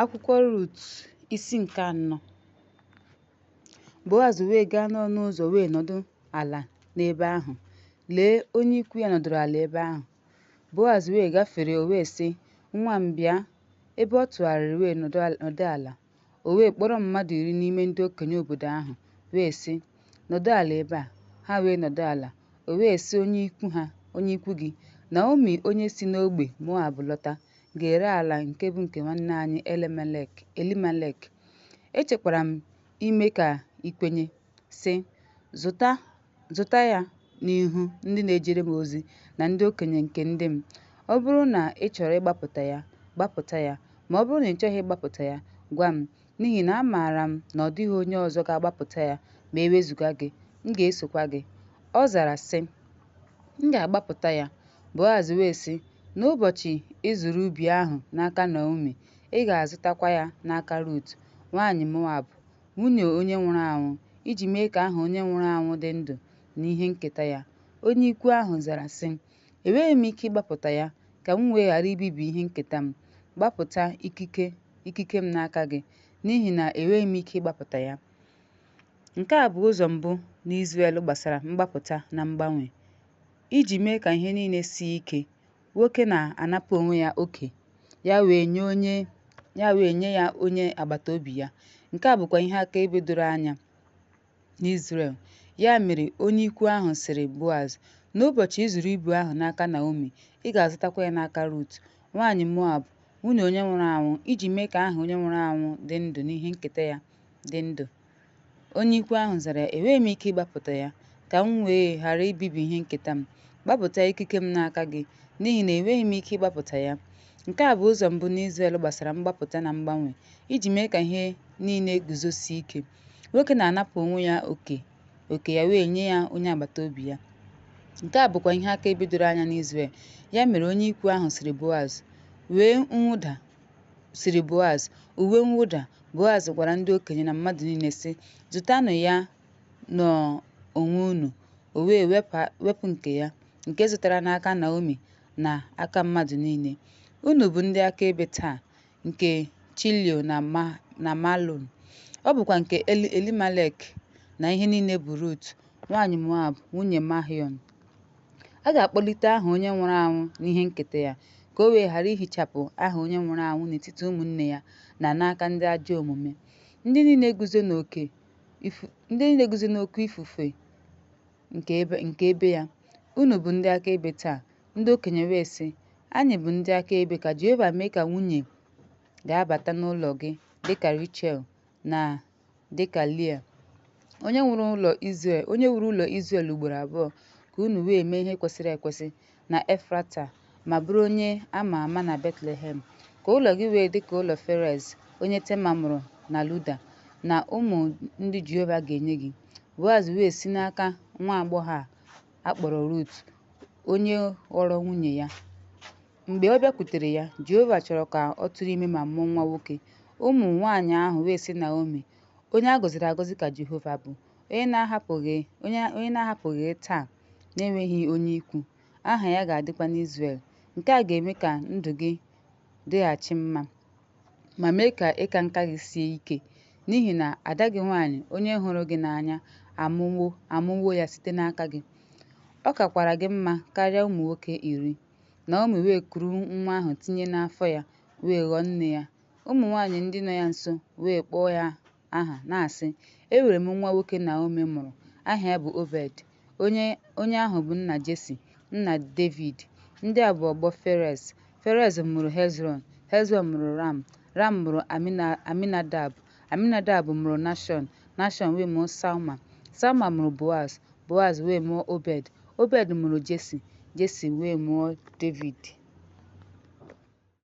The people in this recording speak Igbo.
Akwụkwọ Rut isi nke 4. Boaz wee gaa n'ọnụ ụzọ wee nọdụ ala n'ebe ahụ. Lee, onye ikwu ya nọdụrụ ala ebe ahụ. Boaz wee gafere o wee sị, nwa m bịa. Ebe ọ tụgharịrị wee nọdụ ala, o wee kpọrọ mmadụ 10 n'ime ndị okenye obodo ahụ wee sị, nọdụ ala ebe a. Ha wee nọdụ ala. O wee sị onye ikwu gị, Naomi onye si n'ogbe Moab lọta ga-ere ala nke bụ nke nwanne anyị Elimelek. Echekwara m ime ka ikwenye, sị, zụta ya n'ihu ndị na-ejere m ozi na ndị okenye nke ndị m. Ọ bụrụ na ị chọrọ ịgbapụta ya, gbapụta ya, ma ọ bụrụ na ị chọghị ịgbapụta ya, gwa m, n'ihi na amaara m na ọ dịghị onye ọzọ ga-agbapụta ya ma ewezuga gị. M ga-esokwa gị. Ọ zara sị, m ga-agbapụta ya. Boaz wee sị, n'ụbọchị ị zụrụ ubi ahụ n'aka Naomi, ị ga-azụtakwa ya n'aka Rut, nwaanyị Moab, nwunye onye nwụrụ anwụ, iji mee ka aha onye nwụrụ anwụ dị ndụ n'ihe nketa ya. Onye ikwu ahụ zara sị, enweghị m ike ịgbapụta ya ka m wee ghara ibibi ihe nketa m. Gbapụta ikike m n'aka gị, n'ihi na enweghị m ike ịgbapụta ya. Nke a bụ ụzọ mbụ n'Izrel gbasara mgbapụta na mgbanwe. Iji mee ka ihe niile sie ike, nwoke na-anapụ onwe ya oke, ya wee nye ya onye agbata obi ya. Nke a bụkwa ihe akaebe doro anya n'Izrel. Ya mere onye ikwu ahụ sịrị Boaz, n'ụbọchị ị zụrụ ibu ahụ n'aka Naomi, ị ga-azụtakwa ya n'aka Rut, nwaanyị Moab, nwunye onye nwụrụ anwụ, iji mee ka aha onye nwụrụ anwụ dị ndụ n'ihe nketa ya dị ndụ. Onye ikwu ahụ zara, enweghị m ike ịgbapụta ya ka m wee ghara ibibi ihe nketa m. Gbapụta ikike m n'aka gị, n'ihi na enweghị m ike ịgbapụta ya. Nke a bụ ụzọ mbụ n'Izrel gbasara mgbapụta na mgbanwe. Iji mee ka ihe niile guzosie ike, nwoke na-anapụ onwe ya oke ya wee nye ya onye agbata obi ya. Nke a bụkwa ihe akaebe doro anya n'Izrel. Ya mere onye ikwu ahụ sịrị Boaz, uwe mwụda. Boaz gwara ndị okenye na mmadụ niile sị, zụtanụ ya n'onwe unu. O wee wepụ nke ya, nke zụtara n'aka Naomi na aka mmadụ niile. Unu bụ ndị akaebe taa, nke Chilio na Malon. Ọ bụkwa nke Elimelek na ihe niile bụ Rut, nwaanyị Moab, nwunye Mahion. A ga-akpọlite aha onye nwụrụ anwụ n'ihe nketa ya, ka o wee ghara ihichapụ aha onye nwụrụ anwụ n'etiti ụmụnne ya na n'aka ndị ajọ omume. Ndị niile guzo n'oké ifufe nke ebe ya. Unu bụ ndị akaebe taa. Ndị okenye wee sị, anyị bụ ndị akaebe ka Jehova mee ka nwunye ga-abata n'ụlọ gị dịka Rachel na dịka Lea, onye wuru ụlọ Izrel ugboro abụọ, ka unu wee mee ihe kwesịrị ekwesị na Efrata, ma bụrụ onye a ma ama na Betlehem. Ka ụlọ gị wee dị ka ụlọ Ferez, onye Tema mụrụ na Luda, na ụmụ ndị Jehova ga-enye gị. Boaz wee si n'aka nwa agbọghọ a kpọrọ Rut, onye ghọrọ nwunye ya. Mgbe ọ bịakwutere ya, Jehova chọrọ ka ọ tụrụ ime ma mụọ nwa nwoke. Ụmụ nwaanyị ahụ wee sị Naomi, onye a gọziri agọzi ka Jehova bụ, onye na-ahapụghị taa na-enweghị onye ikwu. Aha ya ga-adịkwa n'Izrel. Nke a ga-eme ka ndụ gị dịghachi mma, ma mee ka ịka nka gị sie ike, n'ihi na ada gị nwaanyị, onye hụrụ gị n'anya, amụwo ya site n'aka gị. Ọ kakwara gị mma karịa ụmụ nwoke 10. Naomi wee kuru nwa ahụ tinye n'afọ ya, wee ghọọ nne ya. Ụmụ nwaanyị ndị nọ ya nso wee kpọọ ya aha, na-asị, enwere m nwa nwoke Naomi mụrụ, aha ya bụ Obed. Onye ahụ bụ nna Jesi, nna David. Ndị a bụ ọgbọ Ferez. Ferez mụrụ Hezron, Hezron mụrụ Ram mụrụ Aminadab mụrụ Nashọn wee mụọ Salma mụrụ Boaz wee mụọ Obed. Obed mụrụ Jesi wee mụọ David.